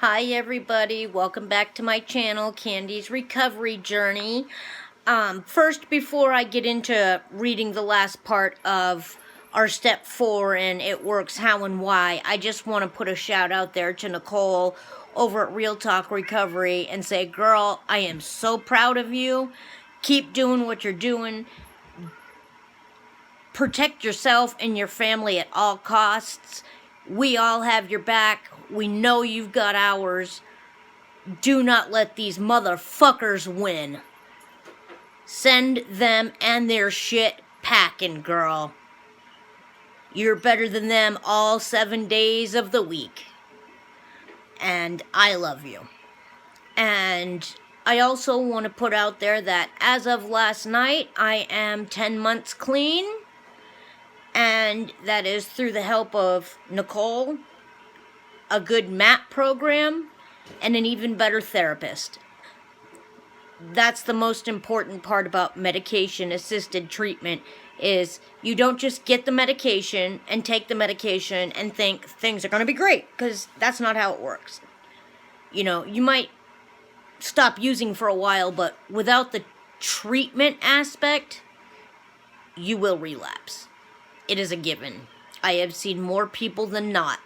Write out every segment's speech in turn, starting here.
Hi everybody, welcome back to my channel, Candy's Recovery Journey. First, before I get into reading the last part of our step 4 and It Works How and Why, I just want to put a shout out there to Nicole over at Real Talk Recovery and say, girl, I am so proud of you. Keep doing what you're doing. Protect yourself and your family at all costs. We all have your back. We know you've got ours. Do not let these motherfuckers win. Send them and their shit packing, girl. You're better than them all 7 days of the week. And I love you. And I also want to put out there that as of last night, I am 10 months clean. And that is through the help of Nicole, a good MAP program, and an even better therapist. That's the most important part about medication-assisted treatment, is you don't just get the medication and take the medication and think things are going to be great, because that's not how it works. You know, you might stop using for a while, but without the treatment aspect, you will relapse. It is a given. I have seen more people than not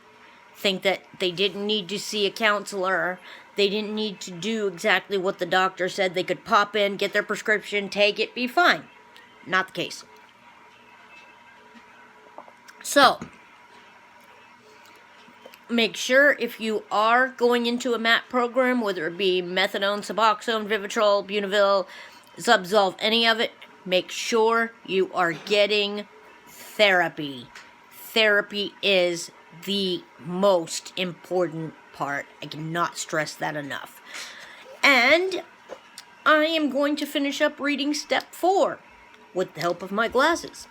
think that they didn't need to see a counselor. They didn't need to do exactly what the doctor said. They could pop in, get their prescription, take it, be fine. Not the case. So, make sure if you are going into a MAP program, whether it be methadone, Suboxone, Vivitrol, Bunavil, Zubsolv, any of it, make sure you are getting therapy. Therapy is the most important part. I cannot stress that enough. And I am going to finish up reading step 4 with the help of my glasses,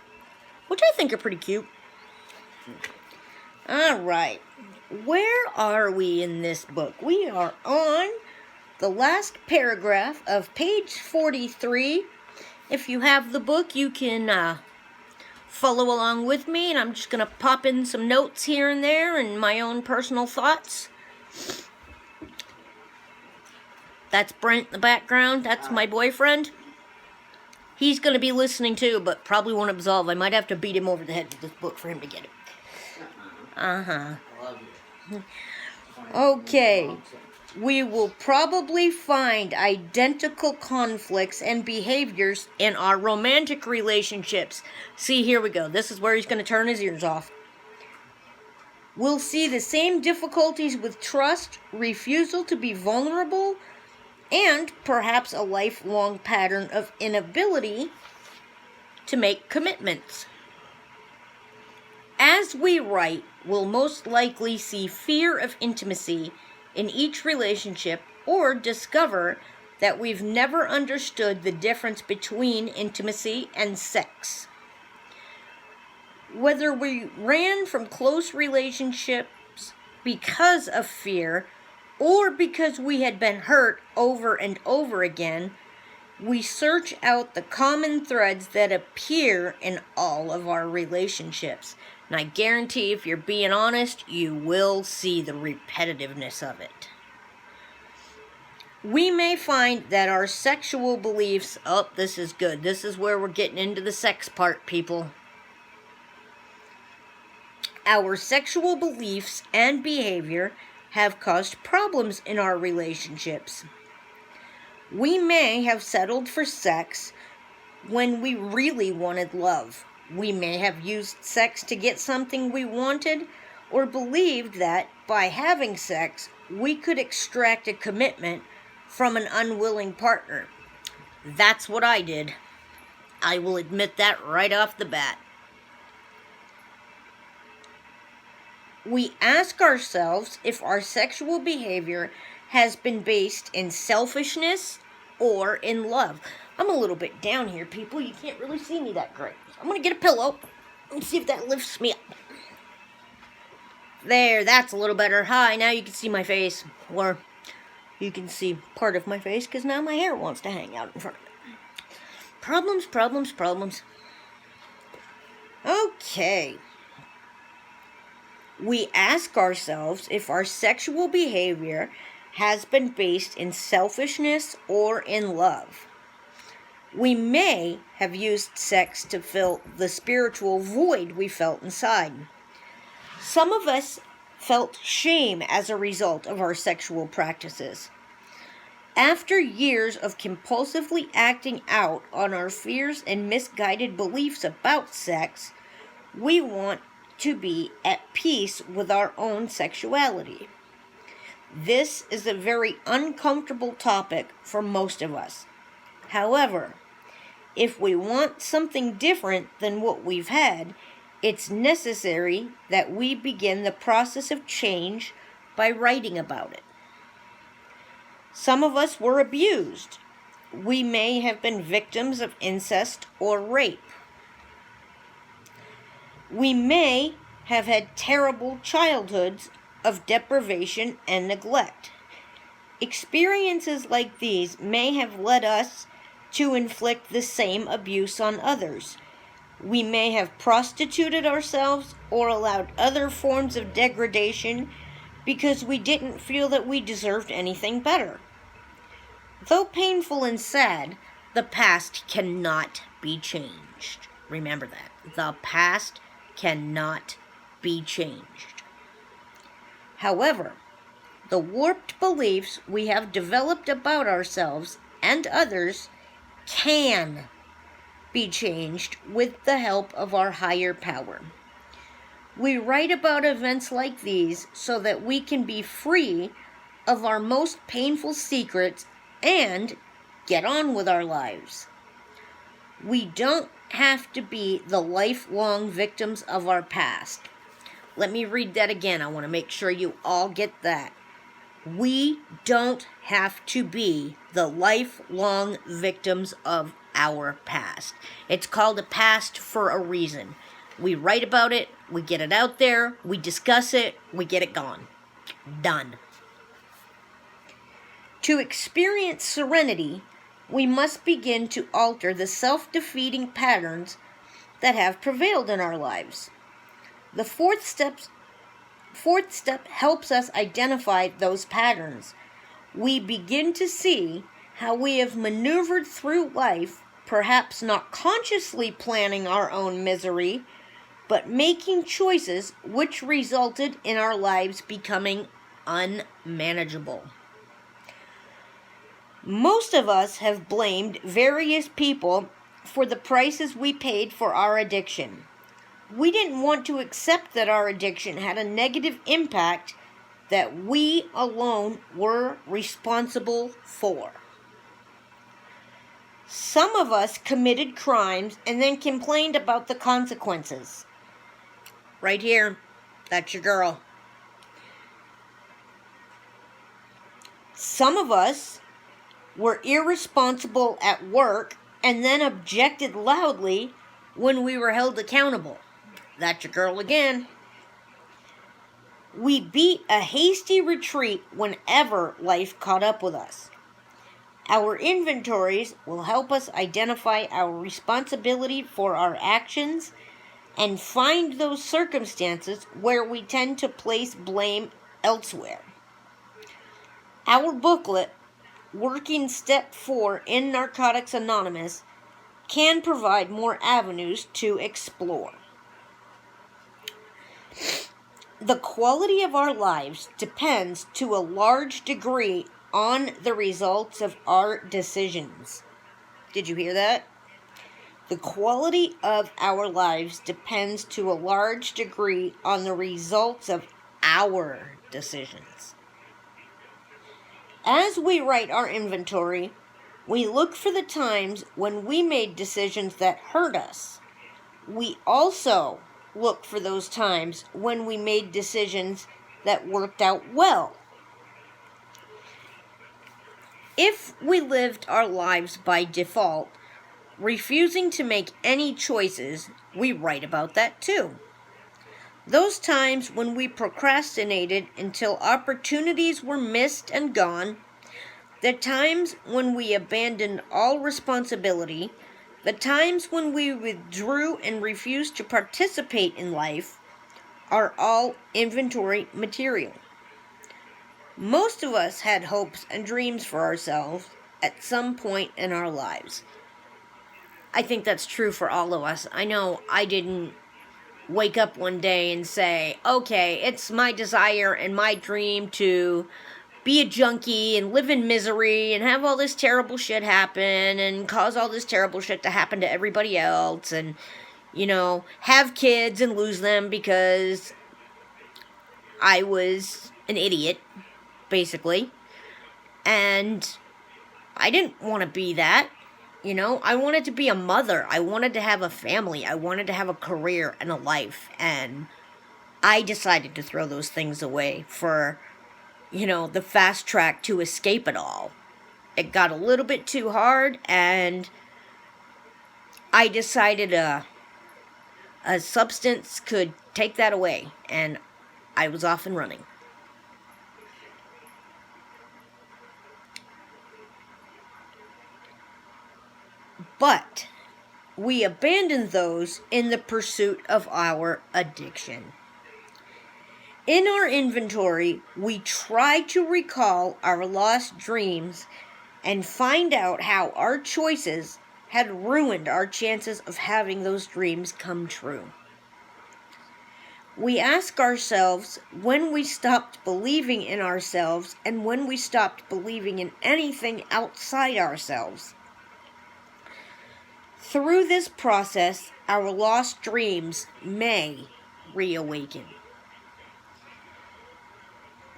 which I think are pretty cute. Alright, where are we in this book? We are on the last paragraph of page 43. If you have the book, you can follow along with me, and I'm just going to pop in some notes here and there and my own personal thoughts. That's Brent in the background. That's my boyfriend. He's going to be listening too, but probably won't absolve. I might have to beat him over the head with this book for him to get it. Okay. We will probably find identical conflicts and behaviors in our romantic relationships. See, here we go. This is where he's going to turn his ears off. We'll see the same difficulties with trust, refusal to be vulnerable, and perhaps a lifelong pattern of inability to make commitments. As we write, we'll most likely see fear of intimacy in each relationship, or discover that we've never understood the difference between intimacy and sex. Whether we ran from close relationships because of fear, or because we had been hurt over and over again, we search out the common threads that appear in all of our relationships. And I guarantee, if you're being honest, you will see the repetitiveness of it. We may find that our sexual beliefs... Oh, this is good. This is where we're getting into the sex part, people. Our sexual beliefs and behavior have caused problems in our relationships. We may have settled for sex when we really wanted love. We may have used sex to get something we wanted, or believed that by having sex, we could extract a commitment from an unwilling partner. That's what I did. I will admit that right off the bat. We ask ourselves if our sexual behavior has been based in selfishness or in love. I'm a little bit down here, people. You can't really see me that great. I'm going to get a pillow and see if that lifts me up. There, that's a little better. Hi, now you can see my face. Or you can see part of my face, because now my hair wants to hang out in front of it. Problems, problems, problems. Okay. We ask ourselves if our sexual behavior has been based in selfishness or in love. We may have used sex to fill the spiritual void we felt inside. Some of us felt shame as a result of our sexual practices. After years of compulsively acting out on our fears and misguided beliefs about sex, we want to be at peace with our own sexuality. This is a very uncomfortable topic for most of us. However, if we want something different than what we've had, it's necessary that we begin the process of change by writing about it. Some of us were abused. We may have been victims of incest or rape. We may have had terrible childhoods of deprivation and neglect. Experiences like these may have led us to inflict the same abuse on others. We may have prostituted ourselves or allowed other forms of degradation because we didn't feel that we deserved anything better. Though painful and sad, the past cannot be changed. Remember that. The past cannot be changed. However, the warped beliefs we have developed about ourselves and others can be changed with the help of our higher power. We write about events like these so that we can be free of our most painful secrets and get on with our lives. We don't have to be the lifelong victims of our past. Let me read that again. I want to make sure you all get that. We don't have to be the lifelong victims of our past. It's called a past for a reason. We write about it, we get it out there, we discuss it, we get it gone. Done. To experience serenity, we must begin to alter the self-defeating patterns that have prevailed in our lives. The fourth step helps us identify those patterns. We begin to see how we have maneuvered through life, perhaps not consciously planning our own misery, but making choices which resulted in our lives becoming unmanageable. Most of us have blamed various people for the prices we paid for our addiction. We didn't want to accept that our addiction had a negative impact that we alone were responsible for. Some of us committed crimes and then complained about the consequences. Right here, that's your girl. Some of us were irresponsible at work and then objected loudly when we were held accountable. That's your girl again. We beat a hasty retreat whenever life caught up with us. Our inventories will help us identify our responsibility for our actions and find those circumstances where we tend to place blame elsewhere. Our booklet, Working Step 4 in Narcotics Anonymous, can provide more avenues to explore. The quality of our lives depends to a large degree on the results of our decisions. Did you hear that? The quality of our lives depends to a large degree on the results of our decisions. As we write our inventory, we look for the times when we made decisions that hurt us. We also look for those times when we made decisions that worked out well. If we lived our lives by default, refusing to make any choices, we write about that too. Those times when we procrastinated until opportunities were missed and gone, the times when we abandoned all responsibility, the times when we withdrew and refused to participate in life, are all inventory material. Most of us had hopes and dreams for ourselves at some point in our lives. I think that's true for all of us. I know I didn't wake up one day and say, okay, it's my desire and my dream to be a junkie and live in misery and have all this terrible shit happen and cause all this terrible shit to happen to everybody else and, have kids and lose them because I was an idiot, basically. And I didn't want to be that. I wanted to be a mother. I wanted to have a family. I wanted to have a career and a life. And I decided to throw those things away for, the fast track to escape it all. It got a little bit too hard, and I decided a substance could take that away. And I was off and running. But we abandoned those in the pursuit of our addiction. In our inventory, we try to recall our lost dreams and find out how our choices had ruined our chances of having those dreams come true. We ask ourselves when we stopped believing in ourselves and when we stopped believing in anything outside ourselves. Through this process, our lost dreams may reawaken.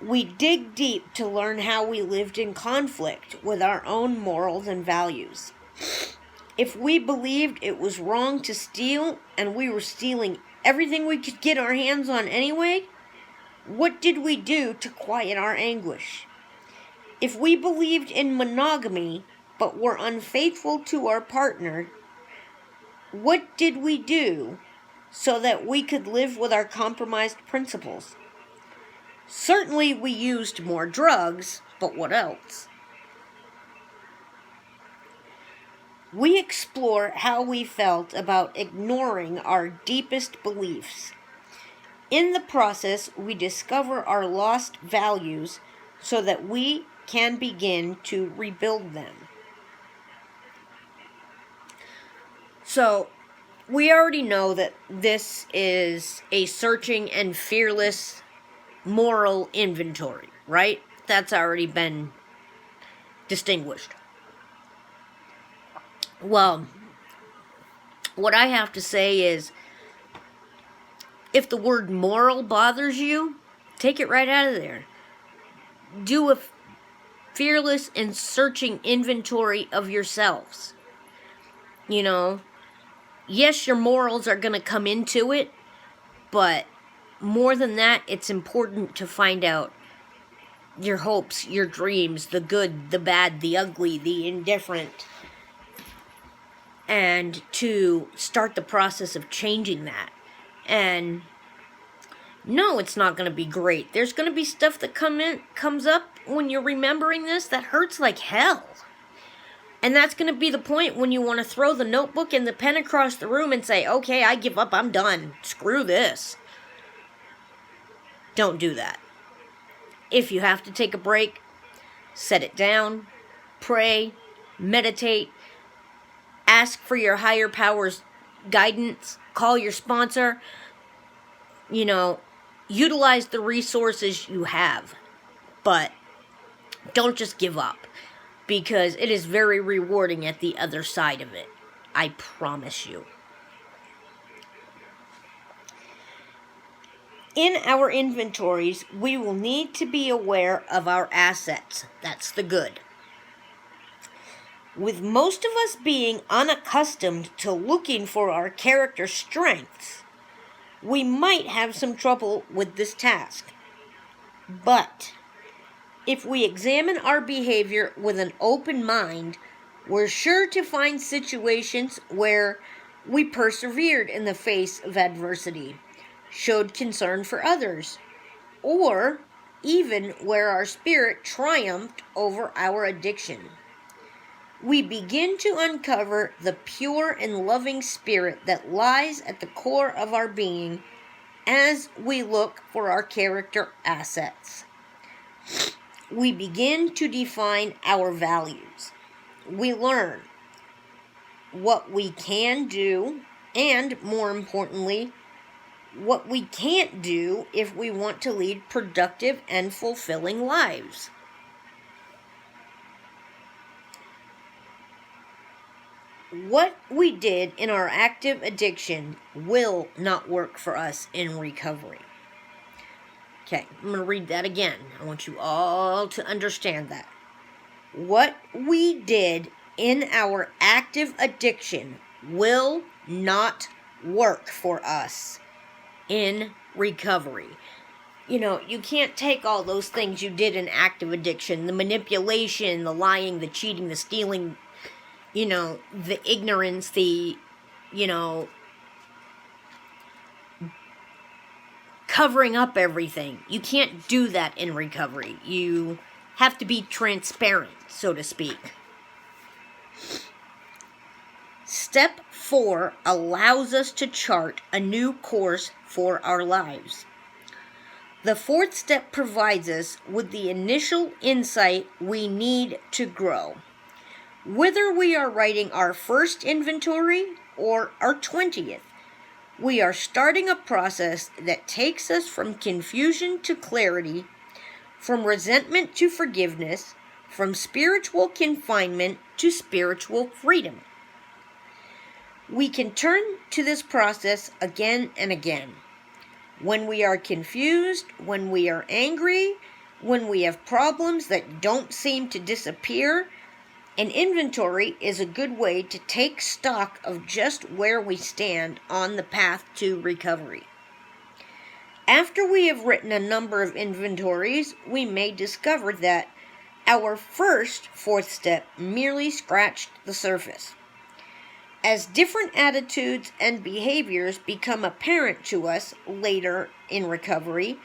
We dig deep to learn how we lived in conflict with our own morals and values. If we believed it was wrong to steal and we were stealing everything we could get our hands on anyway, what did we do to quiet our anguish? If we believed in monogamy but were unfaithful to our partner, what did we do so that we could live with our compromised principles? Certainly we used more drugs, but what else? We explore how we felt about ignoring our deepest beliefs. In the process, we discover our lost values so that we can begin to rebuild them. So, we already know that this is a searching and fearless moral inventory, right? That's already been distinguished. Well, what I have to say is, if the word moral bothers you, take it right out of there. Do a fearless and searching inventory of yourselves. Yes, your morals are going to come into it, but more than that, it's important to find out your hopes, your dreams, the good, the bad, the ugly, the indifferent, and to start the process of changing that. And no, it's not going to be great. There's going to be stuff that comes up when you're remembering this that hurts like hell. And that's going to be the point when you want to throw the notebook and the pen across the room and say, okay, I give up, I'm done. Screw this. Don't do that. If you have to take a break, set it down, pray, meditate, ask for your higher power's guidance, call your sponsor, utilize the resources you have. But don't just give up, because it is very rewarding at the other side of it. I promise you. In our inventories, we will need to be aware of our assets. That's the good. With most of us being unaccustomed to looking for our character strengths, we might have some trouble with this task. But if we examine our behavior with an open mind, we're sure to find situations where we persevered in the face of adversity, showed concern for others, or even where our spirit triumphed over our addiction. We begin to uncover the pure and loving spirit that lies at the core of our being as we look for our character assets. We begin to define our values. We learn what we can do, and more importantly, what we can't do if we want to lead productive and fulfilling lives. What we did in our active addiction will not work for us in recovery. Okay, I'm going to read that again. I want you all to understand that. What we did in our active addiction will not work for us in recovery. You know, you can't take all those things you did in active addiction, the manipulation, the lying, the cheating, the stealing, you know, the ignorance, the, you know, covering up everything. You can't do that in recovery. You have to be transparent, so to speak. Step 4 allows us to chart a new course for our lives. The 4th step provides us with the initial insight we need to grow. Whether we are writing our first inventory or our 20th, we are starting a process that takes us from confusion to clarity, from resentment to forgiveness, from spiritual confinement to spiritual freedom. We can turn to this process again and again. When we are confused, when we are angry, when we have problems that don't seem to disappear, an inventory is a good way to take stock of just where we stand on the path to recovery. After we have written a number of inventories, we may discover that our first 4th step merely scratched the surface. As different attitudes and behaviors become apparent to us later in recovery,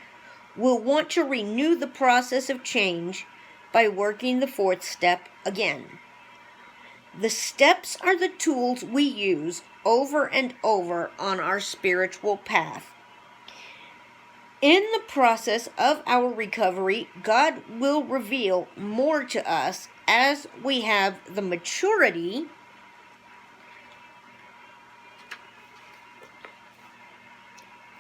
we'll want to renew the process of change by working the 4th step again. The steps are the tools we use over and over on our spiritual path. In the process of our recovery, God will reveal more to us as we have the maturity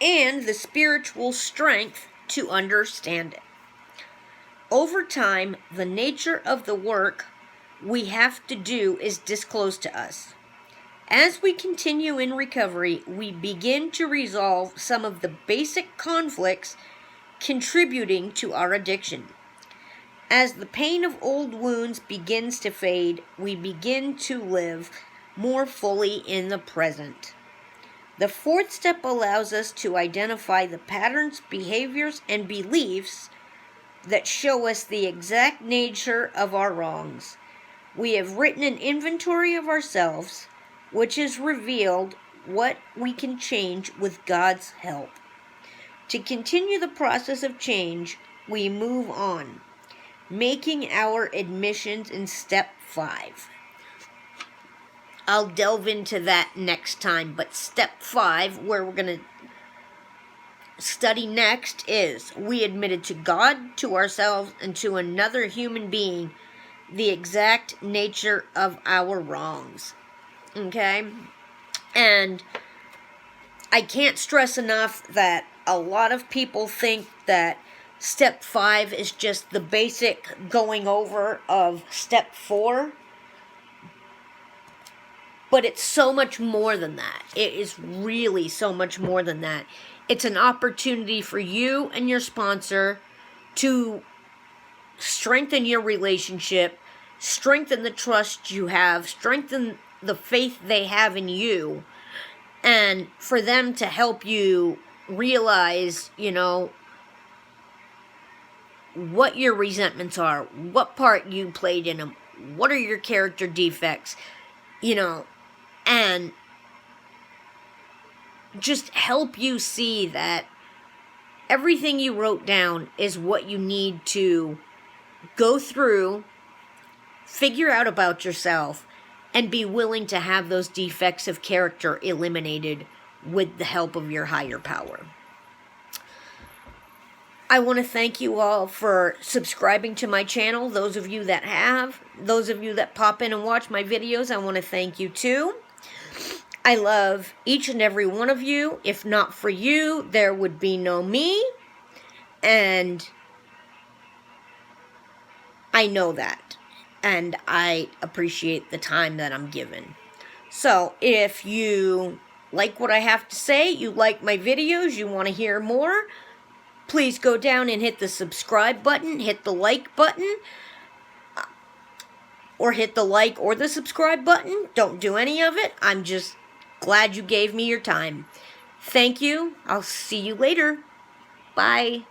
and the spiritual strength to understand it. Over time, the nature of the work we have to do is disclosed to us. As we continue in recovery, we begin to resolve some of the basic conflicts contributing to our addiction. As the pain of old wounds begins to fade, we begin to live more fully in the present. The 4th step allows us to identify the patterns, behaviors, and beliefs that show us the exact nature of our wrongs. We have written an inventory of ourselves, which has revealed what we can change with God's help. To continue the process of change, we move on, making our admissions in step 5. I'll delve into that next time, but step 5, where we're going to study next, is we admitted to God, to ourselves, and to another human being the exact nature of our wrongs. Okay? And I can't stress enough that a lot of people think that step 5 is just the basic going over of step 4. But it's so much more than that. It is really so much more than that. It's an opportunity for you and your sponsor to strengthen your relationship, strengthen the trust you have, strengthen the faith they have in you, and for them to help you realize, you know, what your resentments are, what part you played in them, what are your character defects, you know, and just help you see that everything you wrote down is what you need to go through, figure out about yourself, and be willing to have those defects of character eliminated with the help of your higher power. I want to thank you all for subscribing to my channel. Those of you that have, those of you that pop in and watch my videos, I want to thank you too. I love each and every one of you. If not for you, there would be no me. And I know that. And I appreciate the time that I'm given. So, if you like what I have to say, you like my videos, you want to hear more, please go down and hit the subscribe button, hit the like button, or hit the like or the subscribe button. Don't do any of it. I'm just glad you gave me your time. Thank you. I'll see you later. Bye.